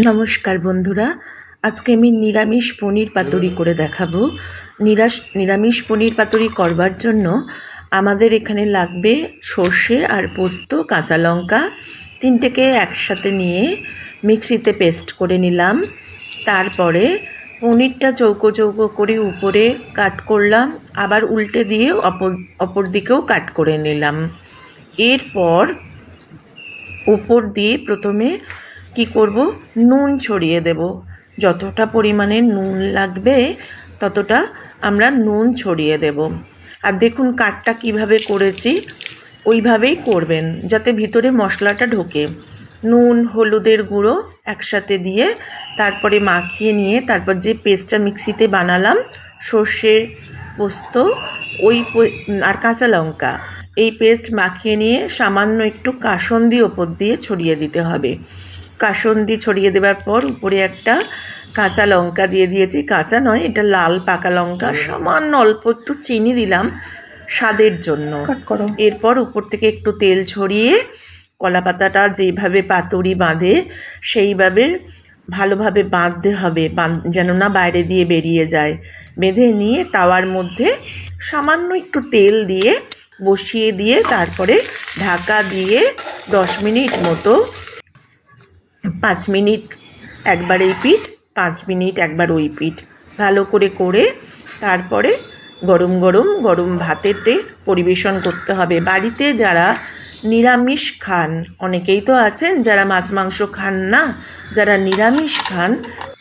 নমস্কার বন্ধুরা, আজকে আমি নিরামিষ পনির পাতুরি করে দেখাবো। নিরামিষ পনির পাতুরি করবার জন্য আমাদের এখানে লাগবে সর্ষে আর পোস্ত, কাঁচা লঙ্কা তিনটেকে একসাথে নিয়ে মিক্সিতে পেস্ট করে নিলাম। তারপরে পনিরটা চৌকো চৌকো করে উপরে কাট করলাম, আবার উল্টে দিয়ে অপর দিকেও কাট করে নিলাম। এরপর উপর দিয়ে প্রথমে কি করব, নুন ছড়িয়ে দেব। যতটা পরিমাণে নুন লাগবে ততটা আমরা নুন ছড়িয়ে দেব। আর দেখুন কাটটা কিভাবে করেছি, ওইভাবেই করবেন যাতে ভিতরে মশলাটা ঢোকে। নুন হলুদের গুঁড়ো একসাথে দিয়ে তারপরে মাখিয়ে নিয়ে তারপর যে পেস্টটা মিক্সিতে বানালাম, সর্ষে পোস্ত আর কাঁচা লঙ্কা, এই পেস্ট মাখিয়ে নিয়ে সামান্য একটু কাসুন্দি ওপর দিয়ে ছড়িয়ে দিতে হবে। কাসুন্দি ছড়িয়ে দেওয়ার পর উপরে একটা কাঁচা লঙ্কা দিয়ে দিয়েছি, কাঁচা নয় এটা লাল পাকা লঙ্কা, সামান্য অল্প একটু চিনি দিলাম স্বাদের জন্য। এরপর উপর থেকে একটু তেল ছড়িয়ে কলা পাতাটা যেইভাবে পাতুরি বাঁধে সেইভাবে ভালোভাবে বাঁধতে হবে, যেন না বাইরে দিয়ে বেরিয়ে যায়। বেঁধে নিয়ে তাওয়ার মধ্যে সামান্য একটু তেল দিয়ে বসিয়ে দিয়ে তারপরে ঢাকা দিয়ে 10 মিনিট মতো, 5 মিনিট একবার এই পিঠ, 5 মিনিট একবার ওই পিঠ ভালো করে করে তারপরে গরম গরম ভাতেতে পরিবেশন করতে হবে। বাড়িতে যারা নিরামিষ খান, অনেকেই তো আছেন যারা মাছ মাংস খান না, যারা নিরামিষ খান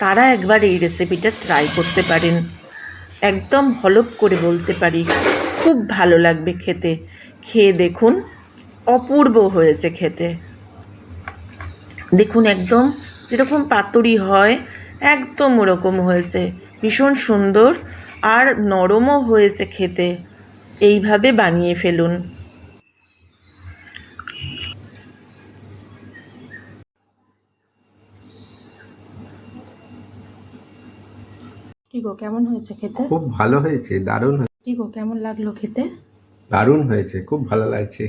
তারা একবার এই রেসিপিটা ট্রাই করতে পারেন। একদম হলপ করে বলতে পারি খুব ভালো লাগবে খেতে। খেয়ে দেখুন, অপূর্ব হয়েছে খেতে। দেখুন একদম যেরকম পাতুরি হয় একদম ওরকম হয়েছে, ভীষণ সুন্দর আর নরমও হয়েছে খেতে। এইভাবে বানিয়ে ফেলুন। কি গো, কেমন হয়েছে খেতে? খুব ভালো হয়েছে, দারুণ হয়েছে। কি গো, কেমন লাগলো খেতে? দারুণ হয়েছে, খুব ভালো লাগছে।